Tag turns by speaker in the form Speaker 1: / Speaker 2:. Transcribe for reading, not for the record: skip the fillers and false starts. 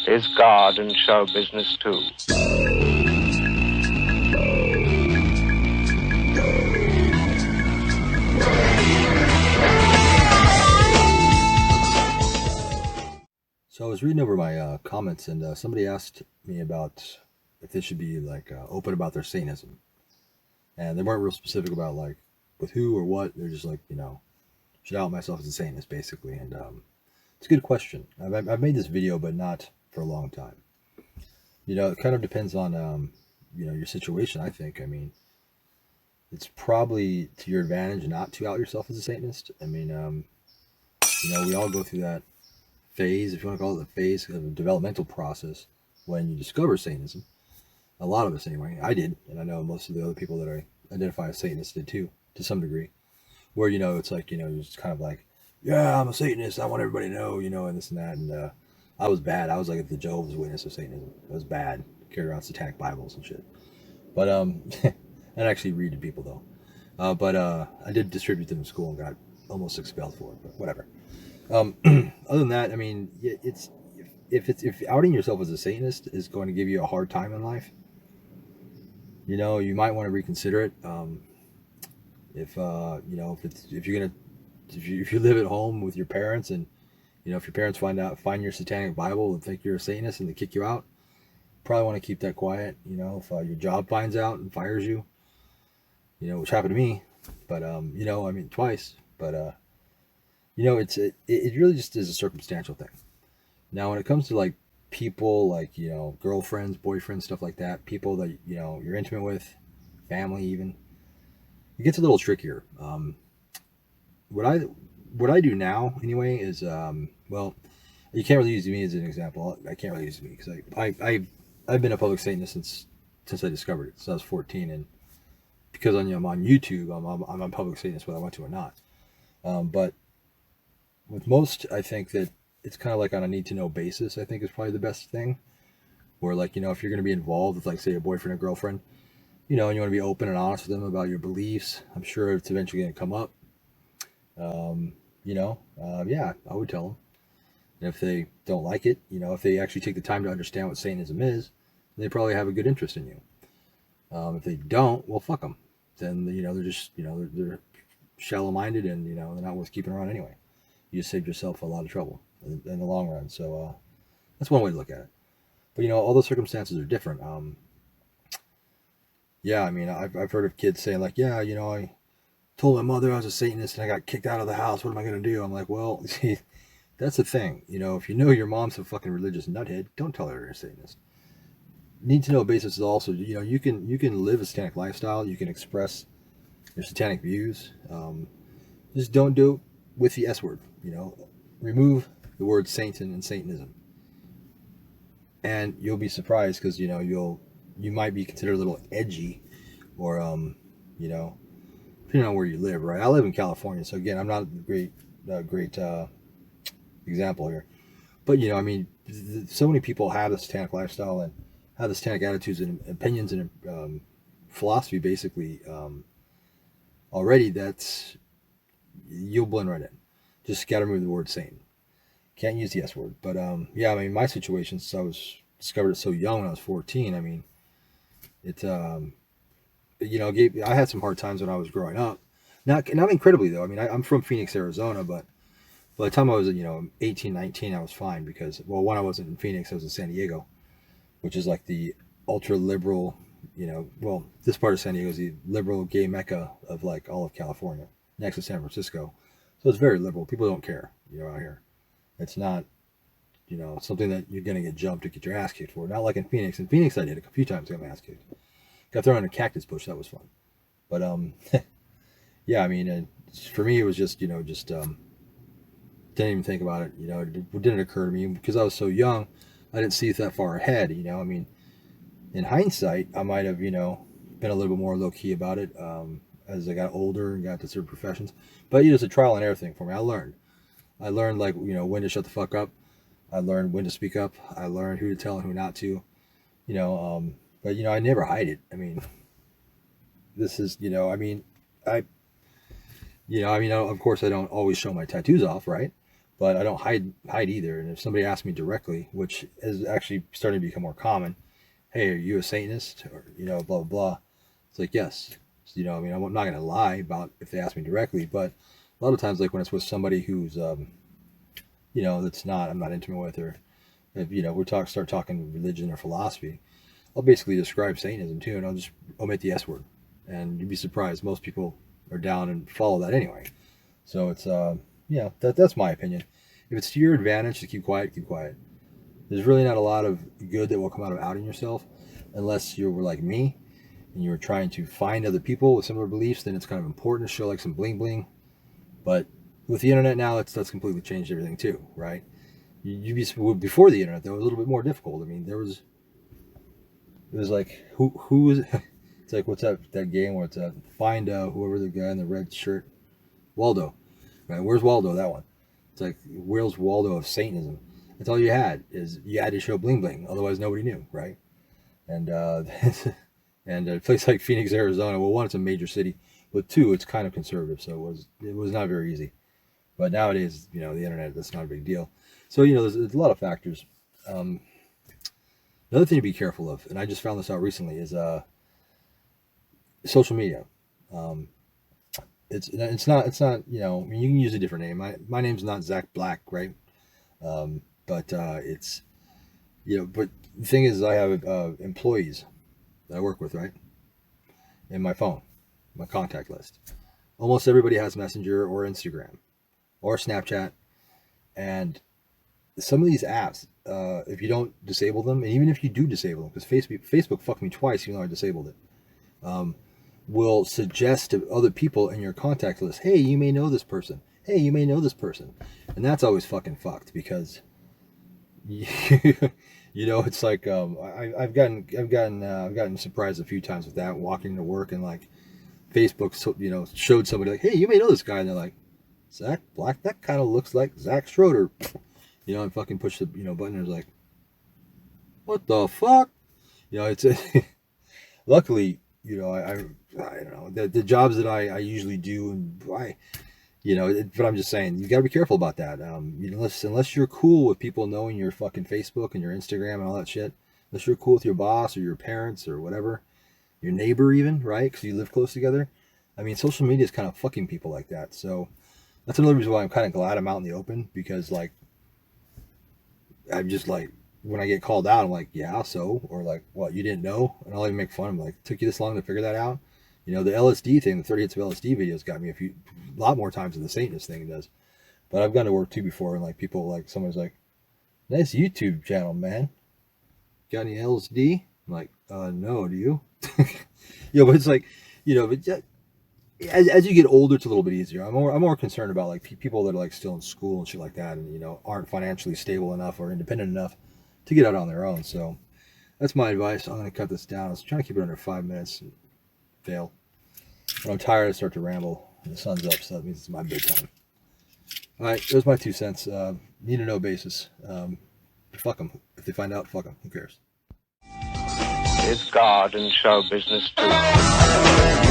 Speaker 1: is God and show business too.
Speaker 2: So I was reading over my comments, and somebody asked me about if they should be like open about their Satanism, and they weren't real specific about like with who or what. They're just like, should I out myself as a Satanist, basically. And it's a good question. I've made this video, but not for a long time. It kind of depends on your situation. I think. I mean, it's probably to your advantage not to out yourself as a Satanist. I mean, we all go through that phase, if you want to call it the phase of a developmental process when you discover Satanism. A lot of us anyway. I did, and I know most of the other people that I identify as Satanists did too, to some degree. Where it's like you're just kind of like, yeah, I'm a Satanist. I want everybody to know, and this and that. And I was bad. I was like the Jehovah's Witness of Satanism. I was bad. Carried around satanic Bibles and shit. But I'd actually read to people though. But I did distribute them in school and got almost expelled for it. But whatever. Other than that, I mean, it's if outing yourself as a Satanist is going to give you a hard time in life, you might want to reconsider it. If you live at home with your parents, and if your parents find your satanic Bible and think you're a Satanist and they kick you out, probably want to keep that quiet. If your job finds out and fires you, which happened to me, but I mean twice, but it really just is a circumstantial thing. Now, when it comes to like people, like girlfriends, boyfriends, stuff like that, people that you're intimate with, family even, it gets a little trickier. What I do now anyway is well, you can't really use me as an example. I can't really use me because I've been a public Satanist since I discovered it. So I was 14, and because I'm on YouTube, I'm a public Satanist whether I want to or not. But with most, I think that it's kind of like on a need-to-know basis. I think is probably the best thing. Where like if you're going to be involved with like say a boyfriend or girlfriend, and you want to be open and honest with them about your beliefs. I'm sure it's eventually going to come up. Yeah, I would tell them. And if they don't like it, if they actually take the time to understand what Satanism is, they probably have a good interest in you. If they don't, well, fuck them. Then they're just they're shallow-minded, and they're not worth keeping around anyway. You just saved yourself a lot of trouble in the long run. So that's one way to look at it. But all those circumstances are different. Yeah, I mean, I've heard of kids saying like, yeah, I told my mother I was a Satanist and I got kicked out of the house. What am I going to do? I'm like, well, see, that's the thing. If you know your mom's a fucking religious nuthead, don't tell her you're a Satanist. Need to know basis is also, you can live a satanic lifestyle. You can express your satanic views. Just don't do it with the S word. Remove the word Satan and Satanism, and you'll be surprised because you might be considered a little edgy, or depending on where you live, right? I live in California, so again, I'm not a great example here, but I mean, so many people have the satanic lifestyle and have the satanic attitudes and opinions and philosophy, basically, already. That's you'll blend right in. Just got to remove the word Satan. Can't use the S word, but yeah, I mean, my situation, since I discovered it so young when I was 14. I mean, it I had some hard times when I was growing up. Not incredibly though. I mean, I'm from Phoenix, Arizona, but by the time I was 18, 19, I was fine because, well, when I wasn't in Phoenix, I was in San Diego, which is like the ultra liberal, well, this part of San Diego is the liberal gay mecca of like all of California, next to San Francisco. So it's very liberal. People don't care, out here. It's not, something that you're going to get jumped to get your ass kicked for. Not like in Phoenix. In Phoenix, I did a few times, got my ass kicked. Got thrown in a cactus bush. That was fun. But, yeah, I mean, for me, it was just, didn't even think about it. It didn't occur to me because I was so young. I didn't see it that far ahead. I mean, in hindsight, I might have, been a little bit more low key about it as I got older and got to certain professions. But it's a trial and error thing for me. I learned like, when to shut the fuck up. I learned when to speak up. I learned who to tell and who not to, but I never hide it. I mean, this is, I mean, of course I don't always show my tattoos off, right? but I don't hide either. And if somebody asks me directly, which is actually starting to become more common, hey, are you a Satanist? Or, blah, blah, blah. It's like, yes. I mean, I'm not going to lie about if they ask me directly, but a lot of times, like when it's with somebody who's, that's I'm not intimate with, or if, we start talking religion or philosophy, I'll basically describe Satanism too, and I'll just omit the S word. And you'd be surprised. Most people are down and follow that anyway. So it's, that's my opinion. If it's to your advantage to keep quiet, keep quiet. There's really not a lot of good that will come out of outing yourself unless you were like me and you were trying to find other people with similar beliefs. Then it's kind of important to show like some bling bling. But with the internet now, that's completely changed everything too, right? Before the internet, that was a little bit more difficult. I mean, it was like, who is, it's like, what's that game where it's find whoever the guy in the red shirt, Waldo, right? Where's Waldo? That one. It's like, where's Waldo of Satanism? That's all you had, is you had to show bling bling, otherwise nobody knew, right? And and a place like Phoenix, Arizona, well, one, it's a major city, but two, it's kind of conservative, so it was not very easy. But nowadays, the internet, that's not a big deal. So there's a lot of factors. Another thing to be careful of, and I just found this out recently, is social media. It's not I mean, you can use a different name. My name's not Zach Black, right? But it's but the thing is, I have employees that I work with, right, in my phone, my contact list. Almost everybody has Messenger or Instagram or Snapchat, and some of these apps, if you don't disable them, and even if you do disable them, because Facebook fucked me twice even though I disabled it, will suggest to other people in your contact list, hey, you may know this person. Hey, you may know this person. And that's always fucking fucked, because it's like I've gotten surprised a few times with that, walking to work, and like Facebook showed somebody like, hey, you may know this guy, and they're like, Zach Black, that kind of looks like Zach Schroeder, and fucking push the button, and it's like, what the fuck? It's luckily, I don't know, the jobs that I usually do, and but I'm just saying, you got to be careful about that. Unless you're cool with people knowing your fucking Facebook and your Instagram and all that shit, unless you're cool with your boss or your parents or whatever, your neighbor even, right? Because you live close together. I mean, social media is kind of fucking people like that. So that's another reason why I'm kind of glad I'm out in the open, because like, I'm just like, when I get called out, I'm like, yeah, so, or like, what, you didn't know? And I'll even make fun. I'm like, took you this long to figure that out? The LSD thing, the 30 hits of LSD videos got me a lot more times than the Satanist thing does. But I've gone to work too before, and like people, like someone's like, nice YouTube channel, man. Got any LSD? I'm like, no, do you? But it's like, but as you get older, it's a little bit easier. I'm more concerned about like people that are like still in school and shit like that, and aren't financially stable enough or independent enough to get out on their own. So that's my advice. I'm gonna cut this down. I was trying to keep it under 5 minutes and fail. When I'm tired, I start to ramble, and the sun's up, so that means it's my bedtime. All right, there's my 2 cents. Need to know basis. Fuck them. If they find out, fuck them. Who cares?
Speaker 1: It's God and show business too.